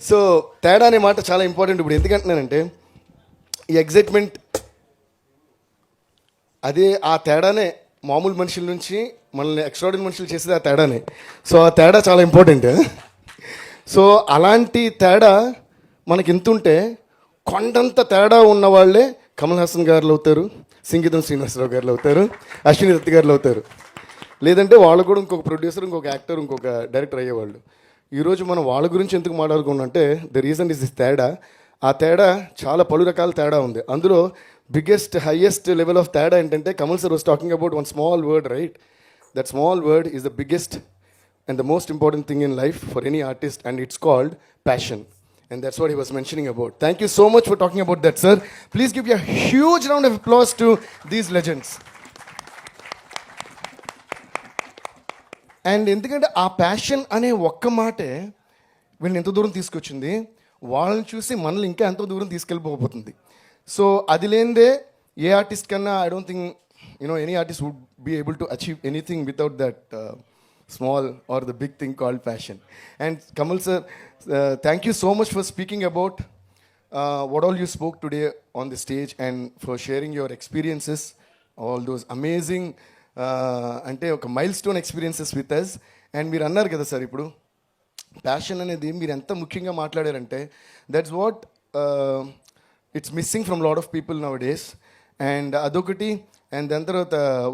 So తేడా అనే మాట చాలా ఇంపార్టెంట్. ఇప్పుడు ఎందుకంటున్నానంటే ఈ ఎగ్జైట్మెంట్ అదే ఆ తేడానే మామూలు మనుషుల నుంచి మనల్ని ఎక్స్ట్రాడినరీ మనుషులు చేసేది ఆ తేడానే. సో ఆ తేడా చాలా ఇంపార్టెంట్. సో అలాంటి తేడా మనకి ఎంతుంటే కొండంత తేడా ఉన్న వాళ్ళే కమల్ హాసన్ గారు అవుతారు, సింగీతం శ్రీనివాసరావు గారు అవుతారు, అశ్విని దత్ గారు అవుతారు. లేదంటే వాళ్ళు కూడా ఇంకొక ప్రొడ్యూసర్, ఇంకొక యాక్టర్, ఇంకొక డైరెక్టర్ అయ్యేవాళ్ళు. ఈరోజు మనం వాళ్ళ గురించి ఎందుకు మాట్లాడుకున్నామంటే ద రీజన్ ఇస్ దిస్ తేడా. ఆ తేడా చాలా పలు రకాల తేడా ఉంది. అందులో బిగ్గెస్ట్ హైయెస్ట్ లెవెల్ ఆఫ్ తేడా ఏంటంటే Kamal sir was talking about one small word, right? That small word is the biggest and the most important thing in life for any artist, and it's called passion. And that's what he was mentioning about. Thank you so much for talking about that, sir. Please give a huge round of applause to these legends. And ఎందుకంటే ఆ passion అనే ఒక్క మాటే వీళ్ళని ఎంత దూరం తీసుకొచ్చింది, వాళ్ళని చూసి మనల్ని ఇంకా ఎంతో దూరం తీసుకెళ్ళిపోతుంది. సో అది లేనిదే ఏ ఆర్టిస్ట్ కన్నా I don't think any artist would be able to achieve anything without that small or the big thing called passion. And Kamal sir, thank you so much for speaking about what all you spoke today on the stage, and for sharing your experiences, all those amazing ante oka milestone experiences with us. And మీరు అన్నారు కదా sir, ఇప్పుడు passion అనేది మీరు ఎంత ముఖ్యంగా మాట్లాడారంటే that's what it's missing from lot of people nowadays. And అదొకటి. And then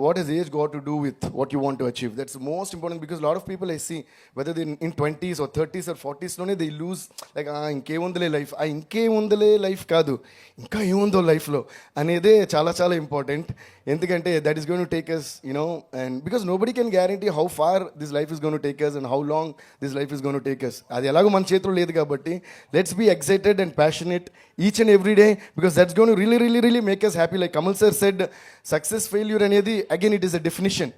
what has age got to do with what you want to achieve? That's the most important, because a lot of people I see, whether they're in 20s or 30s or 40s, they lose like inke undale life, inke undale life kaadu, inka emundo life lo anede chala chala important. Endukante that is going to take us, and because nobody can guarantee how far this life is going to take us and how long this life is going to take us. Adi elago man chethlo ledhu kabatti let's be excited and passionate each and every day, because that's going to really really really make us happy. Like Kamal sir said, success failure అనేది again it is a definition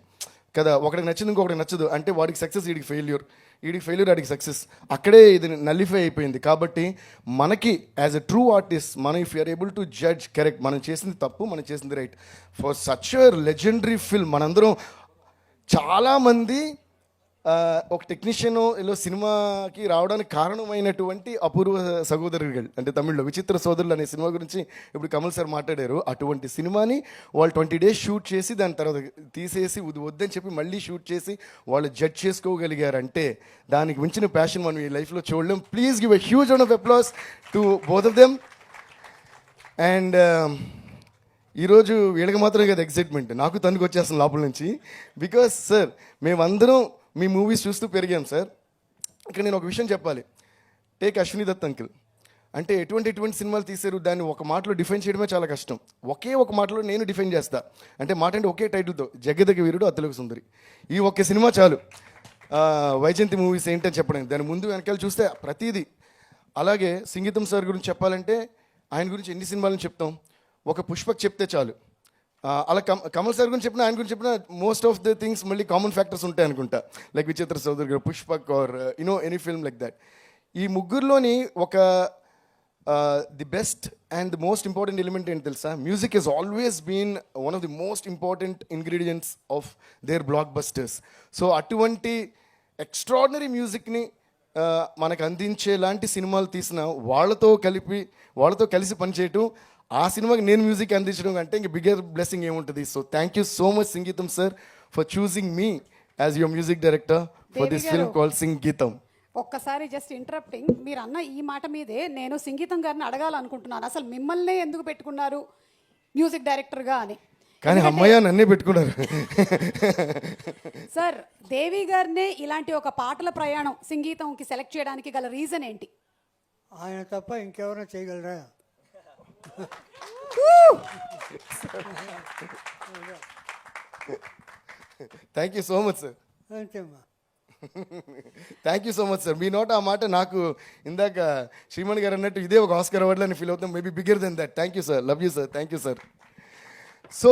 కదా. ఒకటికి నచ్చింది ఇంకొకటి నచ్చదు అంటే వాడికి success, వీడికి failure, వీడికి ఫెయిల్యూర్, వాడికి సక్సెస్. అక్కడే ఇది నల్లిఫై అయిపోయింది. కాబట్టి మనకి యాజ్ ఎ ట్రూ ఆర్టిస్ట్ మనం if you're able to judge correct, మనం చేసింది తప్పు, మనం చేసింది right, for such a legendary film. మనందరం చాలామంది ఒక టెక్నీషియన్ ఇలా సినిమాకి రావడానికి కారణమైనటువంటి అపూర్వ సహోదరులు అంటే తమిళ్లో విచిత్ర సోదరులు అనే సినిమా గురించి ఇప్పుడు కమల్ సార్ మాట్లాడారు. అటువంటి సినిమాని వాళ్ళు 20 days షూట్ చేసి దాని తర్వాత తీసేసి వద్దని చెప్పి మళ్ళీ షూట్ చేసి వాళ్ళు జడ్జ్ చేసుకోగలిగారంటే దానికి మించిన ప్యాషన్ మనం ఈ లైఫ్లో చూడలేం. Please give a huge round of applause to both of them. And ఈరోజు వీళ్ళకి మాత్రమే కదా ఎక్సైట్మెంట్, నాకు తనకు వచ్చేస్తాను లోపల నుంచి. బికాస్ సార్ మేమందరం మీ మూవీస్ చూస్తూ పెరిగాం సార్. ఇక్కడ నేను ఒక విషయం చెప్పాలి. టేక్ అశ్విని దత్ అంకిల్ అంటే ఎటువంటి సినిమాలు తీశారు, దాన్ని ఒక మాటలో డిఫైన్ చేయడమే చాలా కష్టం. ఒకే ఒక మాటలో నేను డిఫైన్ చేస్తా. అంటే మాట అంటే ఒకే టైటిల్తో, జగదగ వీరుడు అతిలోక సుందరి. ఈ ఒక్క సినిమా చాలు వైజయంతి మూవీస్ ఏంటని చెప్పడానికి. దాని ముందు వెనకాల చూస్తే ప్రతిదీ. అలాగే సంగీతం సార్ గురించి చెప్పాలంటే ఆయన గురించి ఎన్ని సినిమాలను చెప్తాం, ఒక పుష్పక్ చెప్తే చాలు. అలా కమల్ సార్ గురించి చెప్పినా ఆయన గురించి చెప్పినా మోస్ట్ ఆఫ్ ద థింగ్స్ మళ్ళీ కామన్ ఫ్యాక్టర్స్ ఉంటాయి అనుకుంటా. లైక్ విచిత్ర సోదరు గారు, Pushpak or any film like that. ఈ ముగ్గురులోని ఒక the best and the most important element ఏంటి తెలుసా? Music is always been one of the most important ingredients of their blockbusters. So అటువంటి ఎక్స్ట్రాడినరీ మ్యూజిక్ని మనకు అందించేలాంటి సినిమాలు తీసిన వాళ్ళతో కలిసి పనిచేయటం, ఆ సినిమాకి నేను మ్యూజిక్ అందించడం అంటే ఇంక బిగ్గర్ బ్లెస్సింగ్ ఏముంటుంది. So thank you so much Sangeetham sir for choosing me as your music director for this film called Singeetham. ఒక్కసారి జస్ట్ ఇంటరప్టింగ్, మీరు అన్న ఈ మాట మీదే నేను సంగీతం గారిని అడగాలనుకుంటున్నాను, అసలు మిమ్మల్నే ఎందుకు పెట్టుకున్నారు మ్యూజిక్ డైరెక్టర్గా అని. కానీ అమ్మయ్య నన్నే పెట్టుకున్నారు సార్. దేవి గారినే ఇలాంటి ఒక పాటల ప్రయాణం సంగీతంకి సెలెక్ట్ చేయడానికి గల రీజన్ ఏంటి? ఆయన తప్ప ఇంకెవరైనా చేయగలరా? Thank you so much sir. అంతేమ్మా. Thank you so much sir. మీ నోట ఆ మాట నాకు ఇందాక శ్రీమణి గారు అన్నట్టు ఇదే ఒక ఆస్కర్ అవార్డులో అని ఫీల్ అవుతాం, maybe bigger than that. Thank you sir, love you sir, thank you sir. So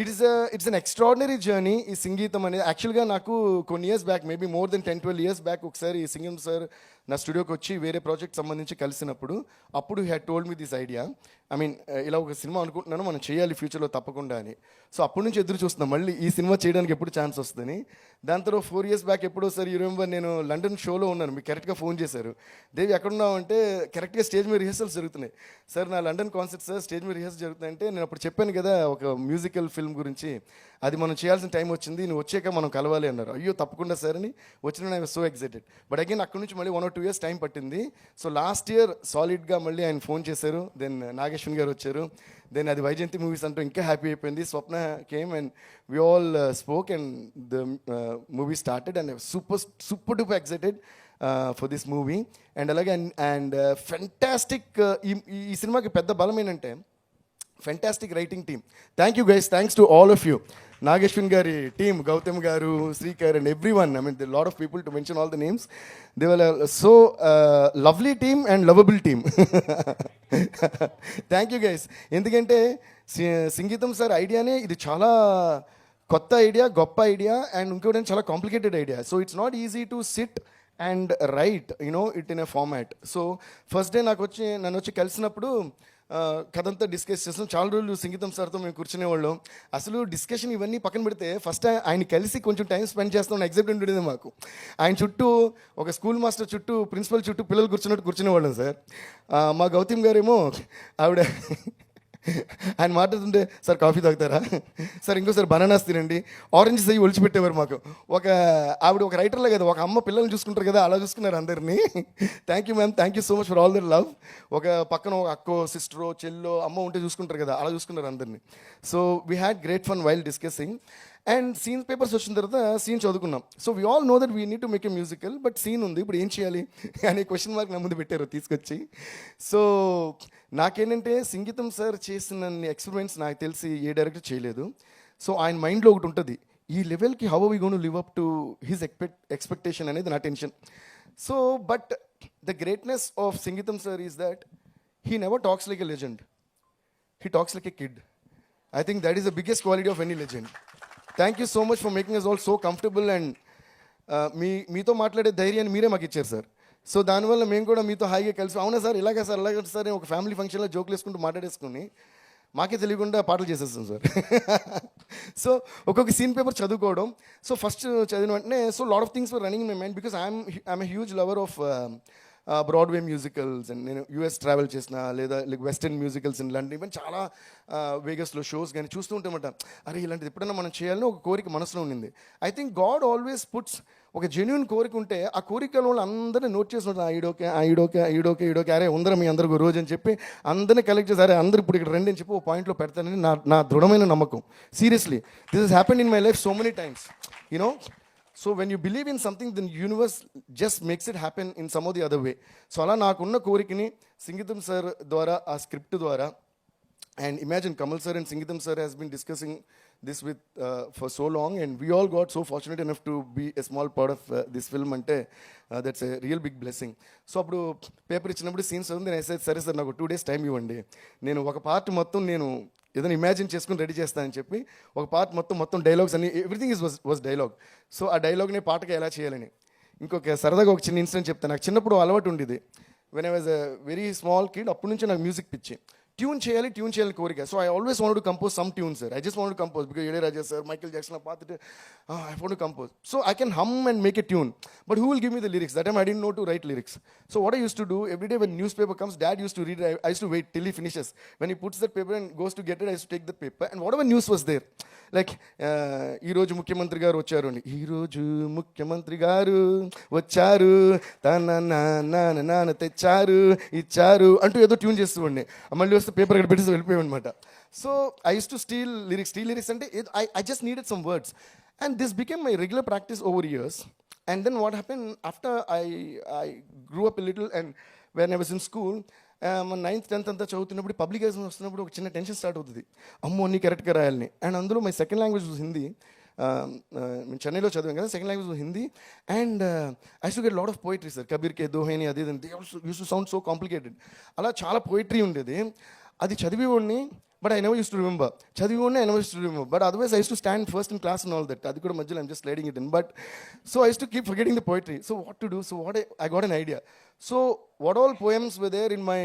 it's an extraordinary journey ఈ సంగీతం అనేది. యాక్చువల్గా నాకు కొన్ని years back, maybe more than 10-12 years back ఒకసారి ఈ సంగీతం సార్ నా స్టూడియోకి వచ్చి వేరే ప్రాజెక్ట్ సంబంధించి కలిసినప్పుడు అప్పుడు had told me this idea. I mean ఇలా ఒక సినిమా అనుకుంటున్నాను, మనం చేయాలి ఫ్యూచర్లో తప్పకుండా అని. సో అప్పటి నుంచి ఎదురు చూస్తున్నాం మళ్ళీ ఈ సినిమా చేయడానికి ఎప్పుడు ఛాన్స్ వస్తుందని. దాని తర్వాత 4 years బ్యాక్ ఎప్పుడో సార్ యూ రిమెంబర్ నేను లండన్ షోలో ఉన్నాను, మీకు కరెక్ట్గా ఫోన్ చేశారు. దేవి ఎక్కడున్నావు అంటే కరెక్ట్గా స్టేజ్ మీద రిహర్సల్స్ జరుగుతున్నాయి. సార్ నా లండన్ కాన్సర్ట్ సార్ స్టేజ్ మీద రిహర్సల్ జరుగుతుందంటే నేను అప్పుడు చెప్పాను కదా ఒక మ్యూజికల్ ఫిల్మ్ గురించి, అది మనం చేయాల్సిన టైం వచ్చింది, నువ్వు వచ్చాక మనం కలవాలి అన్నారు. అయ్యో తప్పకుండా సార్ అని వచ్చిన I was so excited. But again అక్కడి నుంచి మళ్ళీ 1 or 2 years టైం పట్టింది. సో లాస్ట్ ఇయర్ సాలిడ్గా మళ్ళీ ఆయన ఫోన్ చేశారు, దెన్ నాగేశ్వన్ గారు వచ్చారు, దెన్ అది వైజయంతి మూవీస్ అంటూ ఇంకా హ్యాపీ అయిపోయింది. Swapna came and we all spoke and the movie started and super duper excited for this movie. And అలాగే అండ్ ఫెంటాస్టిక్ ఈ సినిమాకి పెద్ద బలం ఏంటంటే fantastic writing team. Thank you guys, thanks to all of you. Nageshwan గారి team, Gautam గారు, Srikar and everyone. I mean the lot of people to mention all the names. They were so lovely team and lovable team. Thank you guys. ఎందుకంటే సంగీతం sir ఐడియానే ఇది చాలా కొత్త idea, గొప్ప idea, and ఇంకోటి చాలా complicated idea. So it's not easy to SIT and right it in a format. So first day నన్ను వచ్చి కలిసినప్పుడు కథ అంతా డిస్కస్ చేస్తాం. చాలా రోజులు సంగీతం సార్తో మేము కూర్చునేవాళ్ళం. అసలు డిస్కషన్ ఇవన్నీ పక్కన పెడితే ఫస్ట్ ఆయన కలిసి కొంచెం టైం స్పెండ్ చేస్తాం ఎగ్జైట్మెంట్ ఉండేది మాకు. ఆయన చుట్టూ ఒక స్కూల్ మాస్టర్ చుట్టూ, ప్రిన్సిపల్ చుట్టూ పిల్లలు కూర్చునేవాళ్ళం సార్. మా గౌతమ్ గారేమో ఆవిడ ఆయన మాట్లాడుతుంటే సార్ కాఫీ తాగుతారా సార్, ఇంకోసారి బనానాస్ తినండి, ఆరెంజెస్ అయ్యి ఒలిచిపెట్టేవారు మాకు. ఆవిడ ఒక రైటర్లే కదా, ఒక అమ్మ పిల్లల్ని చూసుకుంటారు కదా, అలా చూసుకున్నారు అందరినీ. Thank you ma'am, thank you so much for all the love. ఒక పక్కన ఒక అక్కో, సిస్టరో, చెల్లో, అమ్మ ఉంటే చూసుకుంటారు కదా, అలా చూసుకున్నారు అందరినీ. So we had great fun while discussing. And scene papers వచ్చిన తర్వాత సీన్ చదువుకున్నాం. So we all know that we need to make a musical, but scene ఉంది, ఇప్పుడు ఏం చేయాలి అనే క్వశ్చన్ మార్క్ నా ముందు పెట్టారు తీసుకొచ్చి. సో నాకేంటంటే సంగీతం సార్ చేసిన ఎక్స్పెరిమెంట్స్ నాకు తెలిసి ఏ డైరెక్టర్ చేయలేదు. సో ఆయన మైండ్లో ఒకటి ఉంటుంది, ఈ లెవెల్కి how are we going to live up to his expectation అనేది నా టెన్షన్. So but the greatness of Sangeetham sir is that he never talks like a legend, he talks like a kid. I think that is the biggest quality of any legend. Thank you so much for making us all so comfortable. And మీతో మాట్లాడే ధైర్యాన్ని మీరే మాకు ఇచ్చారు sir. So దానివల్ల మేము కూడా మీతో హాయిగా కలిసి, అవునా సార్ ఇలాగే సార్ అలాగే సార్ ఒక ఫ్యామిలీ ఫంక్షన్లో జోకులు వేసుకుంటూ మాట్లాడేసుకుని మాకే తెలియకుండా పాటలు చేసేస్తాం సార్. సో ఒక్కొక్క సీన్ పేపర్ చదువుకోవడం. సో ఫస్ట్ చదివిన వెంటనే so lot of things were running in my mind because I'm a huge lover of Broadway musicals. And నేను యూఎస్ ట్రావెల్ చేసిన, లేదా like western musicals in London, even చాలా వేగస్లో shows కానీ చూస్తూ ఉంటామంట. అరే ఇలాంటిది ఎప్పుడైనా మనం చేయాలని ఒక కోరిక మనసులో ఉండింది. I think God always puts ఒక జెన్యున్ కోరిక ఉంటే ఆ కోరికల వాళ్ళు అందరినీ నోట్ చేసుకుంటారు. ఈడోకే అరే ఉందరం మీ అందరికీ రోజు అని చెప్పి అందరినీ కలెక్ట్ చేసి అరే అందరు ఇప్పుడు ఇక్కడ రండి అని చెప్పి ఒక పాయింట్లో పెడతానని నా దృఢమైన నమ్మకం. Seriously this has happened in my life so many times you know. So when you believe in something then universe just makes it happen in some of the other way. So అలా నాకున్న కోరికని సంగీతం సార్ ద్వారా, ఆ script ద్వారా, and imagine Kamal sir and SingGeetham sir has been discussing this with for so long, and we all got so fortunate enough to be a small part of this film ante that's a real big blessing. So appudu paper ichinapudu scenes ఉంది, నేను said సరే sir నాకు 2 days time ఇవ్వండి, నేను ఒక part మొత్తం నేను ఏదైనా ఇమాజిన్ చేసుకుని రెడీ చేస్తానని చెప్పి ఒక పార్ట్ మొత్తం డైలాగ్స్ అన్ని ఎవ్రీథింగ్ వాజ్ డైలాగ్. సో ఆ డైలాగ్ని పాటగా ఎలా చేయాలని ఇంకొక సరదాగా ఒక చిన్న ఇన్సిడెంట్ చెప్తాను. నాకు చిన్నప్పుడు అలవాటు ఉండేది, when I was a very small kid, అప్పటి నుంచి నాకు మ్యూజిక్ పిచ్చి, ట్యూన్ చేయాలి కోరిక. So I always want to compose some tune sir. I just want to compose because Ilaiyaraaja sir, Michael Jackson పాత్ర I want to compose. So I can hum and make a tune, but who will give me the lyrics? That time I didn't know to write lyrics. So what I used to do every day when newspaper comes, dad used to read it. I used to wait till he finishes. When he puts that paper and goes to get it, I used to take the paper and whatever news was there, like ఈ రోజు ముఖ్యమంత్రి గారు వచ్చారు అని, ఈ రోజు ముఖ్యమంత్రి గారు వచ్చారు తన నాన్న తెచ్చారు ఇచ్చారు అంటూ ఏదో ట్యూన్ చేస్తూ ఉండే, మళ్ళీ వస్తే పేపర్ అక్కడ పెట్టేసి వెళ్ళిపోయాం అనమాట. So I use to steal lyrics అంటే I just needed some words, and this became my regular practice over years. And then what happened after I grew up a little, and when I was in school, 9th 10th అంతా చదువుతున్నప్పుడు public exams వస్తున్నప్పుడు ఒక చిన్న tension start అవుతుంది, అమ్మో అన్నీ కరెక్ట్గా రాయాలని. అండ్ అందులో my second language was Hindi. మేము చెన్నైలో చదివాం కదా, second language was Hindi. And I to get lot of poetry sir, Kabir కే దోహేని అది use to sound so complicated. అలా చాలా పోయిటరీ ఉండేది, అది చదివేవాడిని. but I never used to remember. Chadivone, I never used to remember. But otherwise, I used to stand first in class and all that. Adi kuda majjalo I'm just sliding it in. But so I used to keep forgetting the poetry. So what to do? So I got an idea. So what all poems were there in my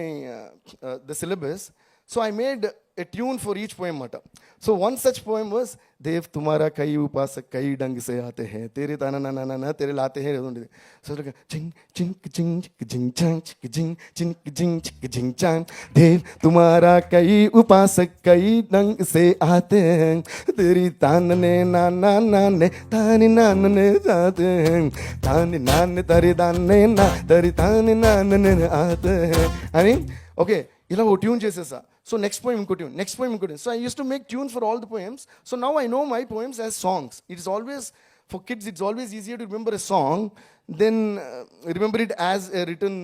the syllabus? So I made a tune for each poem mata. So one such poem was Dev tumhara kai upasak kai dang se aate hain tere tana na na na na tere laate hain. So like ching ching ching ching chang ching ching ching ching chang Dev tumhara kai upasak kai dang se aate hain tere tana ne na na na ne tani na na ne aate hain tani na ne tari tani na tari tani na na ne aate hain. I mean, okay, ఇలా ఓ tune చేసేసా. So next poem ఇంకో tune, next poem ఇంకో tune. So I use to make tunes for all the poems. So now I know my poems as songs. It is always for kids, it's always easier to remember a song then remember it as a return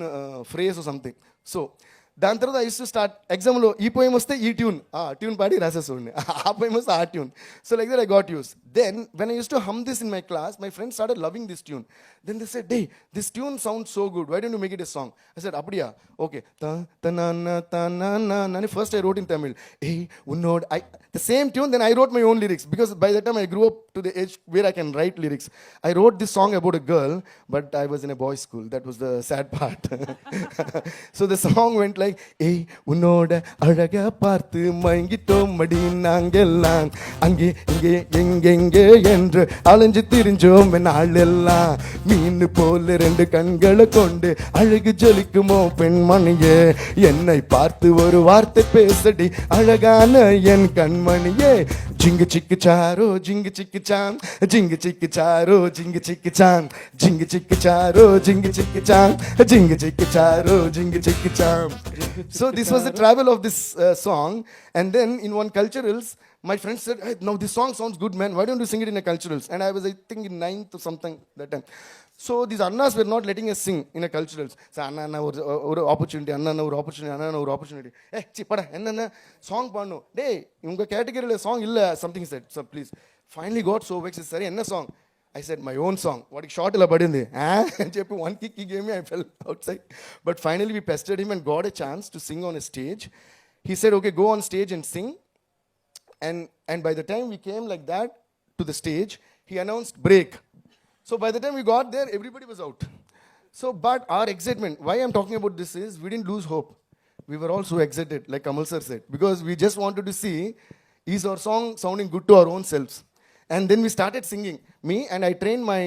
phrase or something. So దాని తర్వాత I use to start ఎగ్జామ్లో ఈ poem వస్తే ఈ tune, ఆ tune పాడి రాసేస్తుండే, ఆ poem వస్తే ఆ tune. So like that I got use. Then when I use to hum this in my class, my friends started loving this tune. Then they said, "Hey, this tune sounds so good. Why don't you make it a song?" I said, "Apdiya, okay." Ta ta na na na. First I wrote in Tamil. Hey, unnod. The same tune. Then I wrote my own lyrics because by the time I grew up to the age where I can write lyrics, I wrote this song about a girl, but I was in a boys' school. That was the sad part. So the song went like, "Hey, unnod, alaga paarthu mayingittom madi naangellam ange inge enge endru alanju thirinjom naalellam மீனு போல ரெண்டு கண்களை கொண்டு அழகு ஜொலிக்குமோ பெண்மணியே என்னை பார்த்து ஒரு வார்த்தை பேசடி அழகான என் கண்மணியே ஜிங்கு சிக்கு சாரோ ஜிங்கு சிக்கு சாம் ஜிங்கு சிக்கு சாரோ ஜிங்கு சிக்கு சாம் ஜிங்கு சிக்கு சாரோ ஜிங்கு சிக்கு சாம் ஜிங்கு சிக்கு சாரோ ஜிங்கு சிக்கு சாம். So this was the travel of this song. And then in one culturals, my friends said, "Hey, now this song sounds good, man. Why don't you sing it in a culturals?" And I was, I think, in 9th or something that time. So these annas were not letting us sing in a culturals. So anna or opportunity, anna or opportunity, anna or opportunity. Hey, chipada, enna song paano? Dey, unga category le song illa, something said. So please. Finally got so vexed. Sorry, enna song? I said my own song. What short illa padindi? And cheppi one kick he gave me, I fell outside. But finally we pestered him and got a chance to sing on a stage. He said, "Okay, go on stage and sing." And by the time we came like that to the stage, he announced break. So by the time we got there, everybody was out. So but our excitement, why I'm talking about this is, we didn't lose hope. We were all so excited, like Kamal sir said, because we just wanted to see, is our song sounding good to our own selves? And then we started singing. Me and I trained my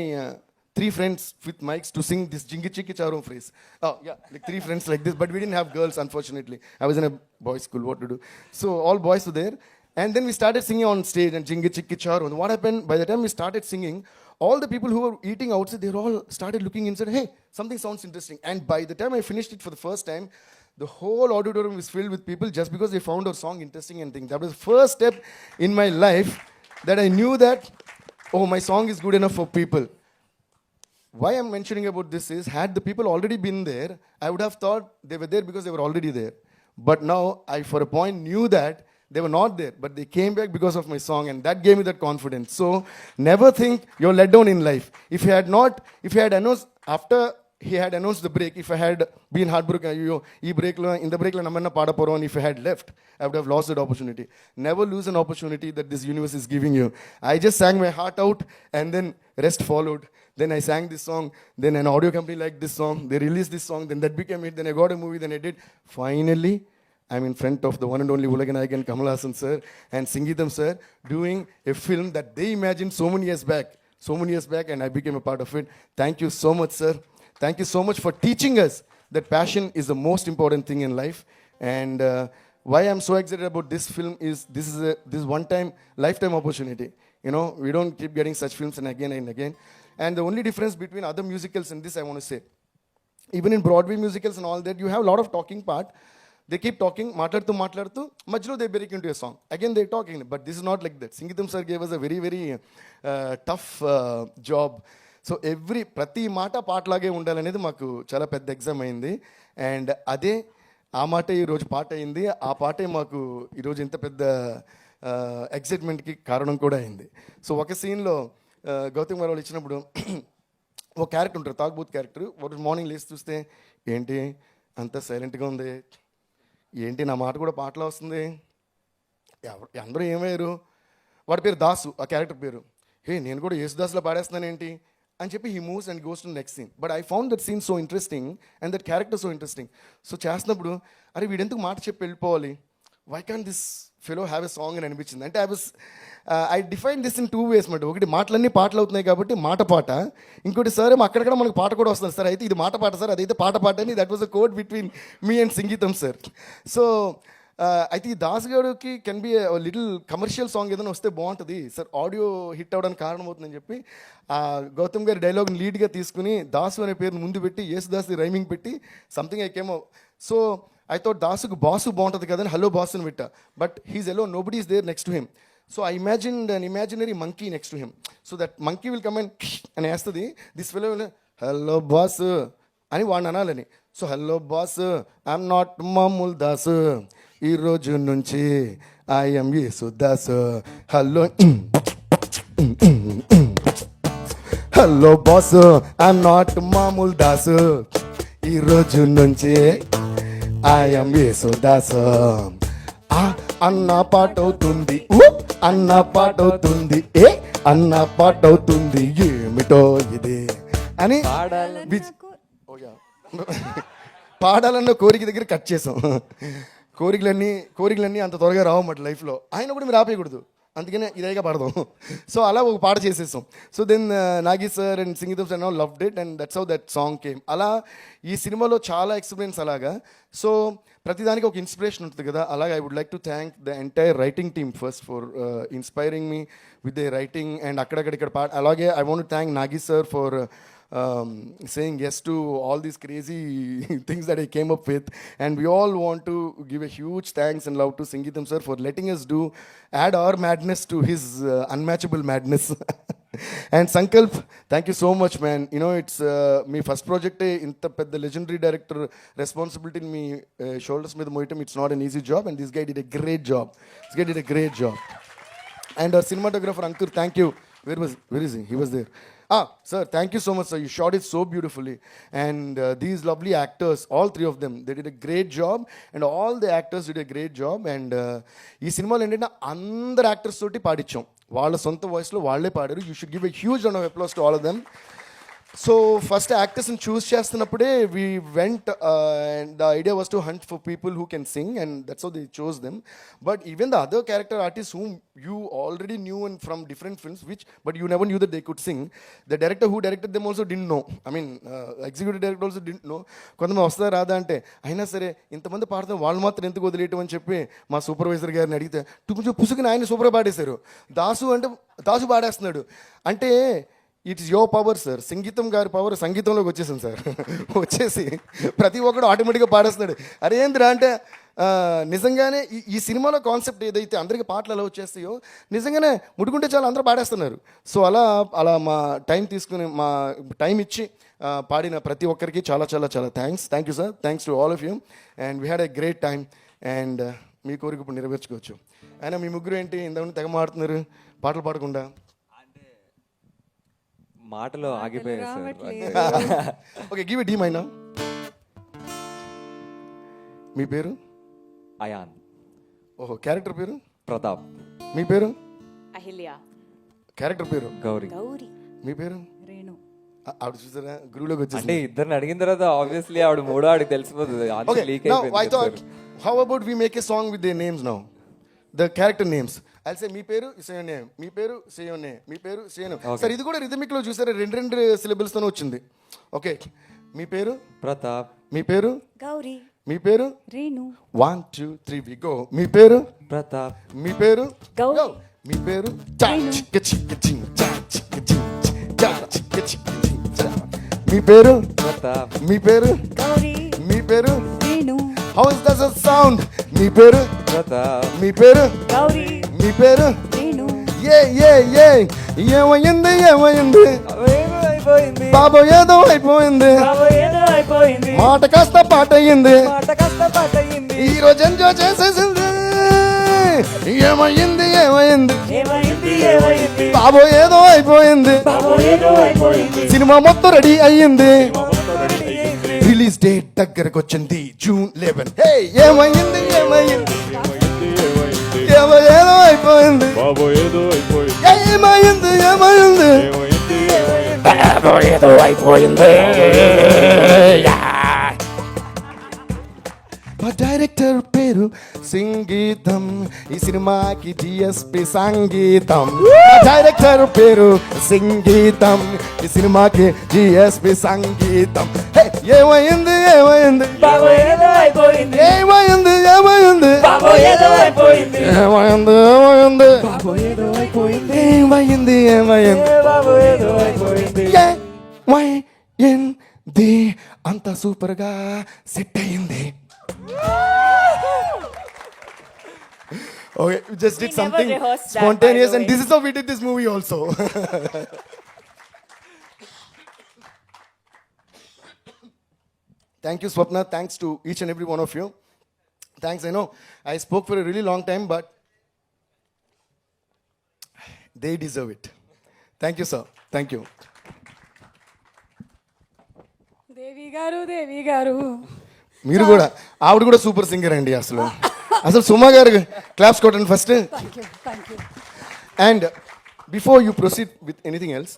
3 friends with mics to sing this jingi chiki charom phrase. Oh yeah, like 3 friends like this, but we didn't have girls, unfortunately. I was in a boys' school, what to do? So all boys were there. And then we started singing on stage and jingi chikki charo. And what happened, by the time we started singing, all the people who were eating outside, they all started looking inside, "Hey, something sounds interesting." And by the time I finished it for the first time, the whole auditorium was filled with people just because they found our song interesting and things. That was the first step in my life that I knew that, oh, my song is good enough for people. Why I'm mentioning about this is, had the people already been there, I would have thought they were there because they were already there. But now I, for a point, knew that they were not there, but they came back because of my song, and that gave me that confidence. So never think you're let down in life. If he had announced, after he had announced the break, if I had been heartbroken, in the break, if I had left, I would have lost that opportunity. Never lose an opportunity that this universe is giving you. I just sang my heart out, and then rest followed. Then I sang this song, then an audio company liked this song, they released this song, then that became it, then I got a movie, then I did. Finally, I'm in front of the one and only Ulaganayakan Kamal Haasan sir and SingGeetham sir doing a film that they imagined so many years back, and I became a part of it. Thank you so much, sir. Thank you so much for teaching us that passion is the most important thing in life. And why I'm so excited about this film is, this is one-time, lifetime opportunity. You know, we don't keep getting such films and again and again. And the only difference between other musicals and this, I want to say, even in Broadway musicals and all that, you have a lot of talking part. They keep talking, matlartu, majlo they break into a song. Again they're talking, but this is not like that. SingGeetham sir gave us a very, very tough job. So ప్రతి మాట పాటలాగే ఉండాలనేది మాకు చాలా పెద్ద exam అయింది. And అదే ఆ మాటే ఈరోజు పాట అయింది. ఆ పాటే మాకు ఈరోజు ఇంత పెద్ద ఎగ్జైట్మెంట్కి కారణం కూడా అయింది. సో ఒక సీన్లో గౌతమ్ గారు వాళ్ళు ఇచ్చినప్పుడు ఒక క్యారెక్టర్ ఉంటారు, తాగుబోత్ క్యారెక్టర్. ఒక మార్నింగ్ లేచి చూస్తే, ఏంటి అంత సైలెంట్గా ఉంది, ఏంటి నా మాట కూడా పాటలో వస్తుంది, అందరూ ఏమయ్యారు, వాడి పేరు దాసు, ఆ క్యారెక్టర్ పేరు. హే నేను కూడా యేసుదాసులో పాడేస్తున్నాను ఏంటి అని చెప్పి he moves and goes to next scene. But I found that scene so interesting and that character so interesting. So చేస్తున్నప్పుడు అరే వీడెందుకు మాట చెప్పి వెళ్ళిపోవాలి, why can this fellow have a song అని అనిపించింది. అంటే I define this in 2 ways మాట. ఒకటి మాటలన్నీ పాటలు అవుతున్నాయి కాబట్టి మాట పాట, ఇంకోటి సార్ అక్కడక్కడ మనకు పాట కూడా వస్తుంది సార్, అయితే ఇది మాట పాట సార్, అదైతే పాట పాట అని. That was a code between me and సంగీతం సార్. సో అయితే ఈ దాస్ గారికి can be little commercial song ఏదైనా వస్తే బాగుంటుంది సార్, ఆడియో హిట్ అవ్వడానికి కారణం అవుతుందని చెప్పి గౌతమ్ గారి డైలాగ్ని లీడ్గా తీసుకుని దాసు అనే పేరుని ముందు పెట్టి యేసుదాస్ రైమింగ్ పెట్టి something I came. So I thought దాసుకు బాసు బాగుంటుంది కదని హలో బాస్ అని పెట్టా. But he's alone, nobody is there next to him. So I imagined an imaginary monkey next to him. So that monkey will come and అని వేస్తుంది. This fellow hello boss అని వాడిని అనాలని. So hello boss, I'm not మామూల్ దాస్, ఈ రోజు నుంచి I'm Yesudas. Hello hello boss, I'm not మామూల్ దాస్, ఈ రోజు నుంచి ఐఎమ్ యేసుదాస్. అన్న పాట అవుతుంది, అన్న పాట అవుతుంది, అన్న పాట అవుతుంది, ఏమిటో ఇది అని పాడాలన్న కోరిక దగ్గర కట్ చేసాం. కోరికలన్నీ అంత త్వరగా రావన్నమాట లైఫ్లో. ఆయన కూడా మీరు ఆపేయకూడదు, అందుకనే ఇదేగా పాడదాం. సో అలా ఒక పాట చేసేసాం. So then Nagi sir and Singeetham sir now loved it and that's how that song came. అలా ఈ సినిమాలో చాలా ఎక్స్పీరియన్స్ అలాగా. సో ప్రతిదానికి ఒక ఇన్స్పిరేషన్ ఉంటుంది కదా, అలాగే I would like to thank the entire writing team first for inspiring me with the writing and అక్కడక్కడ పాట. అలాగే I want to thank Nagi sir for saying yes to all these crazy things that I came up with, and we all want to give a huge thanks and love to SingGeetham sir for letting us add our madness to his unmatchable madness. And Sankalp, thank you so much man. You know, it's me first project inta pedda legendary director responsibility in me shoulders మీద మోయటం, it's not an easy job, and this guy did a great job. And our cinematographer Ankur, thank you. Where is he? He was there. Sir, thank you so much, sir. You shot it so beautifully. And these lovely actors, all 3 of them, they did a great job. And all the actors did a great job. And ఈ సినిమాలో ఏంటంటే అందరు actors తోటి పాడించాం, వాళ్ళ సొంత వాయిస్లో వాళ్ళే పాడారు. You should give a huge round of applause to all of them. So first యాక్టర్స్ని చూస్ చేస్తున్నప్పుడే we went and the idea was to hunt for people who can sing, and that's how they chose them. But even the other character artist whom you already knew and from different films, but you never knew that they could sing. The director who directed them also didn't know. I mean, executive director also didn't know. కొంతమంది వస్తుందా రాదా అంటే, అయినా సరే ఇంతమంది పాడుతున్న వాళ్ళు మాత్రం ఎందుకు వదిలేయటం అని చెప్పి మా సూపర్వైజర్ గారిని అడిగితే కొంచెం పుసుకుని ఆయన సూపర్ పాడేశారు. దాసు పాడేస్తున్నాడు అంటే ఇట్స్ యువర్ పవర్ సార్. సంగీతం గారి పవర్ సంగీతంలోకి వచ్చేసింది సార్. వచ్చేసి ప్రతి ఒక్కడు ఆటోమేటిక్గా పాడేస్తున్నాడు. అరే ఏందిరా అంటే నిజంగానే ఈ సినిమాలో కాన్సెప్ట్ ఏదైతే అందరికీ పాటలు ఎలా వచ్చేస్తాయో నిజంగానే ముడుకుంటే చాలా అందరూ పాడేస్తున్నారు. సో అలా మా టైం తీసుకుని మా టైం ఇచ్చి పాడిన ప్రతి ఒక్కరికి చాలా చాలా చాలా thank you sir. Thanks to all of you and we had a great time. And మీ కోరిక ఇప్పుడు నెరవేర్చుకోవచ్చు. అయినా మీ ముగ్గురు ఏంటి ఇంతకుముందు తెగ మాడుతున్నారు పాటలు పాడకుండా? మాటలో ఆగిపోయారు సార్. ఓకే, గివ్ ఇట్ డీ మైనా. మీ పేరు? అయాన్. ఓహో, క్యారెక్టర్ పేరు? ప్రతాప్. మీ పేరు? అహిల్య. క్యారెక్టర్ పేరు? గౌరీ. మీ పేరు? రేణు. ఆవిడ చూసారా గురువులోకి వచ్చి అంటే ఇద్దరిని అడిగిన తర్వాత ఆబ్వియస్లీ ఆవిడ మూడో ఆడికి తెలిసిపోతుంది. How about we make a song with their names now, the character names. I'll say మీ పేరు say your name, మీ పేరు say your name, మీ పేరు say your name. సార్ ఇది కూడా రిథమిక్ లో చూసారా, 2 syllables తోనే వచ్చింది. ఓకే, మీ పేరు? ప్రతాప్. మీ పేరు? గౌరీ. మీ పేరు? రేణు. 1 2 3 we go. మీ పేరు? ప్రతాప్. మీ పేరు? గౌరీ. మీ పేరు? మీ పేరు? ప్రతాప్. మీ పేరు? గౌరీ. మీ పేరు? Renu. How does it sound? మీ పేరు? ప్రతాప్. మీ పేరు? గౌరీ. మీ పేరు? రేణు. ఏమైంది అయిపోయింది బాబో, ఏదో అయిపోయింది, మాట కాస్త పాట అయ్యింది, ఈ రోజు ఎంజాయ్ చేసేసింది. ఏమైంది బాబో, ఏదో అయిపోయింది, సినిమా మొత్తం రెడీ అయ్యింది, రిలీజ్ డేట్ దగ్గరకు వచ్చింది June 11. ఏమైంది అయిపోయింది బాబు ఏదో అయిపోయింది ఏమైంది ఏమైంది ఏమైంది ఏమైంది బాబో ఏదో అయిపోయింది మా డైరెక్టర్ పేరు సింగీతం ఈ సినిమాకి జిఎస్పి సంగీతం మా డైరెక్టర్ పేరు సింగీతం ఈ సినిమాకి జిఎస్పి సంగీతం హే, ఏమైంది ఏమైంది బాబు ఏదో అయిపోయింది ఏమైంది ఏమైంది బాబు ఏదో అయిపోయింది ఏమైంది ఏమైంది బాబు ఏదో అయిపోయింది ఏమైంది ఏమైంది బాబు ఏదో అయిపోయింది ఏమైంది అంత సూపర్ గా సెట్ అయింది. Okay, we just did We never something rehearsed that, spontaneous, by the and way. this is how we did this movie also. Thank you, Swapna. Thanks to each and every one of you. Thanks. I know I spoke for a really long time, but they deserve it. Thank you, sir. Thank you. దేవి గారు మీరు కూడా ఆవిడ కూడా super singer అండి అసలు అసలు సుమా గారు claps కొట్టండి first. Thank you and before you proceed with anything else,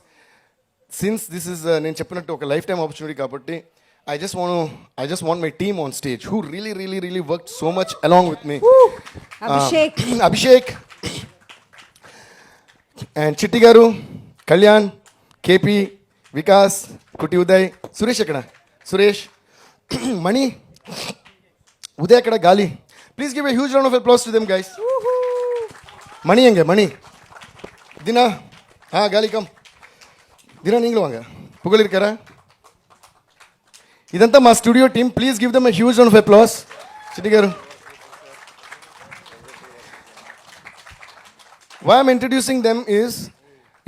since this is నేను చెప్పినట్టు ఒక లైఫ్ టైమ్ ఆపర్చునిటీ కాబట్టి I just want my team on stage who really worked so much along with me. Abhishek and Chitti garu, Kalyan, KP, Vikas, Kuti Uday, Suresh ekkada, Suresh, Mani, Uday ekkada, Gali. Please give a huge round of applause to them, guys. Mani enge, Mani, Dina, Gali come, Dina ninglu vanga, Pugal irkara. ఇదంతా మా studio team. Please give them a huge round of applause. చిట్టి గారు, why I'm introducing them is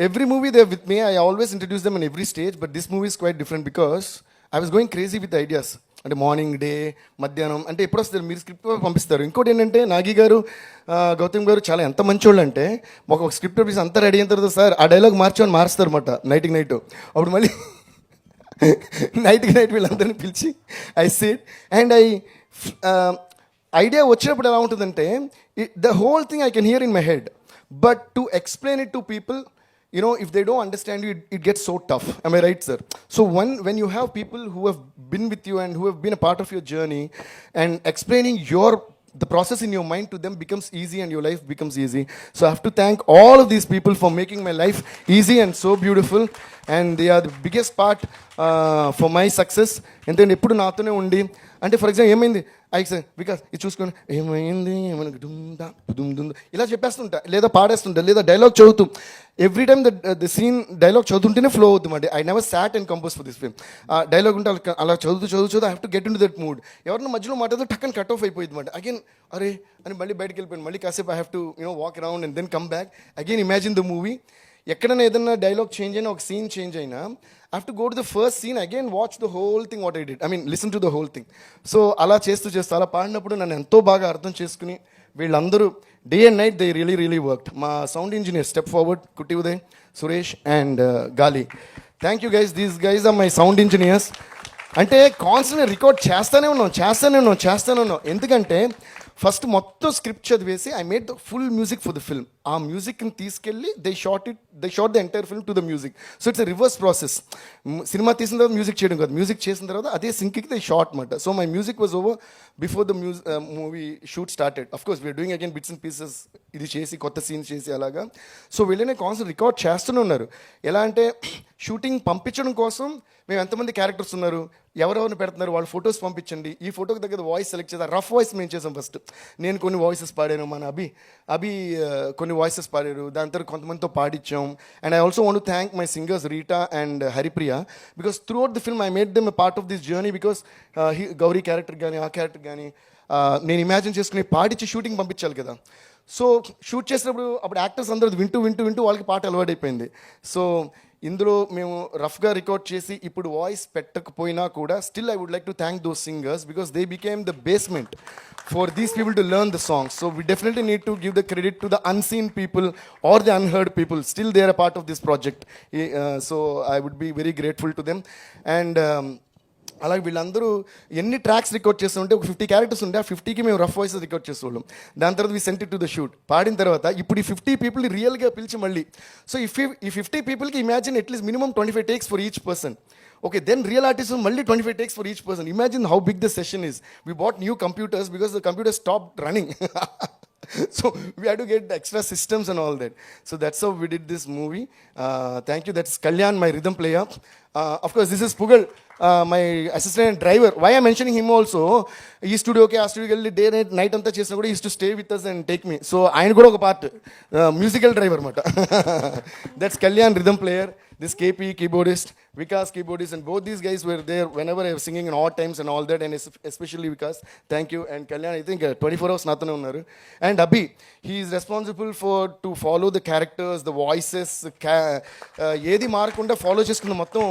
every movie they're with me, I always introduce them in every stage, but this movie is quite different because I was going crazy with the ideas. అంటే morning, day, మధ్యాహ్నం అంటే ఎప్పుడు వస్తారు మీరు script పంపిస్తారు. ఇంకోటి ఏంటంటే నాగి గారు, గౌతమ్ గారు చాలా ఎంత మంచోళ్ళు అంటే ఒక స్క్రిప్ట్ పంపిస్తే అంతా రెడీ అయిన తర్వాత సార్ ఆ డైలాగ్ మార్చమని మారుస్తారు అన్నమాట నైట్కి నైట్. అప్పుడు మళ్ళీ నైట్కి నైట్ వీళ్ళందరినీ పిలిచి ఐ సిట్ అండ్ ఐడియా వచ్చినప్పుడు ఎలా ఉంటుందంటే the whole thing I can hear in my head, but to explain it to people, you know, if they don't understand you, it gets so tough. Am I right, sir? So when you have people who have been with you and who have been a part of your journey, and explaining the process in your mind to them becomes easy and your life becomes easy. So I have to thank all of these people for making my life easy and so beautiful, and they are the biggest part for my success. And then ఎప్పుడు నాతోనే ఉండి అంటే for example ఏమైంది because ఇది చూసుకొని ఏమైంది ఏమైనా దుమ్ ఇలా చెప్పేస్తుంటా, లేదా పాడేస్తుంటా, లేదా డైలాగ్ చదువుతూ every time the scene dialogue చదువుతుంటేనే ఫ్లో అవుతుంది. I never sat and compose for this film. Dialogue ఉంటే అలా చదువుతూ I have to get into that mood. ఎవరిన మధ్యలో మాట్లాడితే టక్కని కట్ ఆఫ్ అయిపోయింది మాట. అగైన్ అరే అని మళ్ళీ బయటకు వెళ్ళిపోయాను. మళ్ళీ కాసేపు I have to walk around and then come back again imagine the movie. ఎక్కడైనా ఏదైనా డైలాగ్ చేంజ్ అయినా, ఒక సీన్ చేంజ్ అయినా, I have to go to the first scene, again watch the whole thing what I did. I mean, listen to the whole thing. So అలా చేస్తూ అలా పాడినప్పుడు నన్ను ఎంతో బాగా అర్థం చేసుకుని వీళ్ళందరూ day and night they really worked. మా sound engineer step forward, Kutti Uday, Suresh and Gali. Thank you guys. These guys are my sound engineers. అంటే కాన్స్టెంట్గా రికార్డ్ చేస్తూనే ఉన్నాం. ఎందుకంటే ఫస్ట్ మొత్తం స్క్రిప్ట్ చదివేసి I made the full music for the film. ఆ మ్యూజిక్ని తీసుకెళ్ళి they shot the entire film to the music. So it's a reverse process. Cinema తీసిన తర్వాత మ్యూజిక్ చేయడం కాదు, మ్యూజిక్ చేసిన తర్వాత అదే సింక్కి దే షాట్ అనమాట. So my music was over before the movie shoot started. Of course we're doing again bits and pieces, ఇది చేసి కొత్త సీన్స్ చేసి అలాగా. సో వీళ్ళనే కాన్సెప్ట్ రికార్డ్ చేస్తూనే ఉన్నారు. ఎలా అంటే షూటింగ్ పంపించడం కోసం మేము ఎంతమంది క్యారెక్టర్స్ ఉన్నారు, ఎవరెవరిని పెడుతున్నారు, వాళ్ళ ఫొటోస్ పంపించండి, ఈ ఫోటోకి దగ్గర వాయిస్ సెలెక్ట్ చేద్దాం. రఫ్ వాయిస్ మేము చేసాం ఫస్ట్. నేను కొన్ని వాయిసెస్ పాడాను, మన అభి కొన్ని వాయిసెస్ పాడారు, దాని తర్వాత కొంతమందితో పాడించాం. And I also want to thank my singers Rita and Haripriya, because throughout the film I made them a part of this journey. Because Gauri character కానీ ఆ క్యారెక్టర్ కానీ నేను ఇమాజిన్ చేసుకుని పాడించి షూటింగ్ పంపించాలి కదా. సో షూట్ చేసినప్పుడు అప్పుడు యాక్టర్స్ అందరూ వింటూ వాళ్ళకి పాట అలవాటైపోయింది. సో ఇందులో మేము రఫ్గా రికార్డ్ చేసి ఇప్పుడు వాయిస్ పెట్టకపోయినా కూడా still I would like to thank those singers because they became the basement for these people to learn the songs. So we definitely need to give the credit to the unseen people or the unheard people. Still they are a part of this project. So I would be very grateful to them. And అలాగే వీళ్ళందరూ ఎన్ని tracks record చేస్తుంటే ఒక 50 characters ఉంటే ఆ 50కి మేము rough voice record చేసేవాళ్ళం. దాని తర్వాత we sent it to the shoot. పాడిన తర్వాత ఇప్పుడు ఈ 50 పీపుల్ని రియల్గా పిలిచి మళ్ళీ సో ఈ 50 పీపుల్కి imagine at least minimum 25 takes for each person. Okay, then real artists మళ్ళీ 25 takes for each person. Imagine how big the session is. We bought new computers because the computers stopped running. So we had to get the extra systems and all that. So that's how we did this movie. Thank you. That's Kalyan, my rhythm player. Of course, this is Pugal, my assistant and driver. Why I'm mentioning him also, ఈ స్టూడియోకి ఆ స్టూడియోకి వెళ్ళి day night అంతా చేసినా కూడా is to stay with us and take me. So ఆయన కూడా ఒక పార్ట్ మ్యూజికల్ డ్రైవర్ అనమాట. That's Kalyan rhythm player. This KP keyboardist, Vikas keyboardist, and both these guys were there whenever I was singing in odd times and all that, and especially Vikas. Thank you. And Kalyan, I think 24 hours nathane unnaru. And Abhi, he is responsible to follow the characters, the voices, ఏది మారకుండా follow చేసుకున్న మొత్తం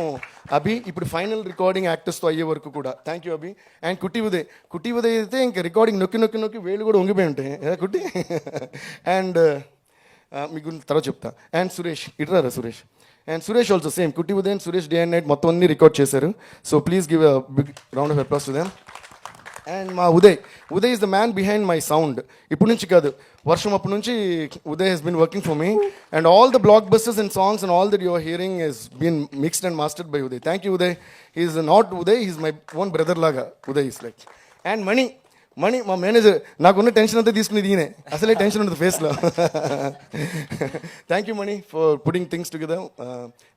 అభి. ఇప్పుడు final recording యాక్టర్స్తో అయ్యే వరకు కూడా thank you Abhi. And కుట్టి ఉదయ్ అయితే ఇంకా రికార్డింగ్ నొక్కి వేలు కూడా ఉంగిపోయి ఉంటాయి కుట్టి. అండ్ మీకు తర్వాత చెప్తా. అండ్ సురేష్ ఇట్రారా Suresh. And Suresh also same Kutti Uday and Suresh day and night మొత్తం అన్ని రికార్డ్ చేశారు. So please give a big round of applause to them. And మా Uday is the man behind my sound. ఇప్పుడు నుంచి కాదు, వర్షం అప్పటి నుంచి Uday he's been working for me. And all the blockbusters and songs and all that you are hearing he's been mixed and mastered by Uday. Thank you Uday. He's not Uday, he's my own brother లాగా Uday is like. And Mani మా manager. నాకున్న tension అంతా తీసుకునేది ఈయనే, అసలే tension ఉంటుంది ఫేస్లో. Thank you Mani for putting things together.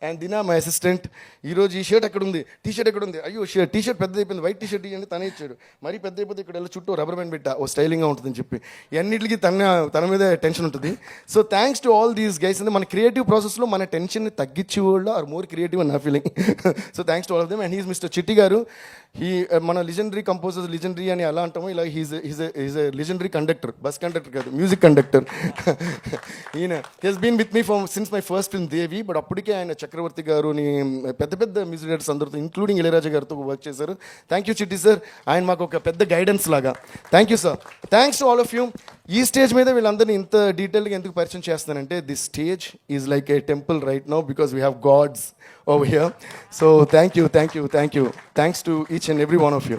And Dina my assistant. ఈరోజు ఈ షర్ట్ ఎక్కడ ఉంది, టీ షర్ట్ ఎక్కడ ఉంది, అయ్యో టీ షర్ట్ పెద్ద అయిపోయింది, వైట్ టీ షర్ట్ ఇవ్వండి తనే ఇచ్చాడు. మరీ పెద్ద అయిపోతే ఇక్కడ చుట్టూ రబ్బర్ బ్యాండ్ పెట్టా ఓ స్టైలింగ్గా ఉంటుందని చెప్పి. అన్నింటికి తన మీద టెన్షన్ ఉంటుంది. So thanks to all these guys. అంటే మన క్రియేటివ్ ప్రాసెస్లో మన టెన్షన్ని తగ్గించే వాళ్ళు ఆర్ మోర్ క్రియేటివ్ అని నా feeling. So thanks to all of them. And he's mister చిట్టి గారు. మన లెజెండరీ కంపోజర్స్ లెజెండరీ అని అలా అంటాము, ఇలా he's a legendary conductor, bus conductor కాదు, మ్యూజిక్ కండక్టర్. ఈయన he's been with me since my first film Devi. But అప్పటికే ఆయన చక్రవర్తి గారుని పెద్ద మ్యూజిక్ డైరెక్టర్స్ అందరితో ఇంక్లూడింగ్ ఇళయరాజా గారితో వర్క్ చేశారు. Thank you Chitti sir. ఆయన మాకు ఒక పెద్ద గైడెన్స్ లాగా. Thank you sir. Thanks to all of you. ఈ స్టేజ్ మీద వీళ్ళందరినీ ఇంత డీటెయిల్గా ఎందుకు పరిచయం చేస్తానంటే this stage is like a temple right now because we have gods over here. So thank you. Thanks to each and every one of you.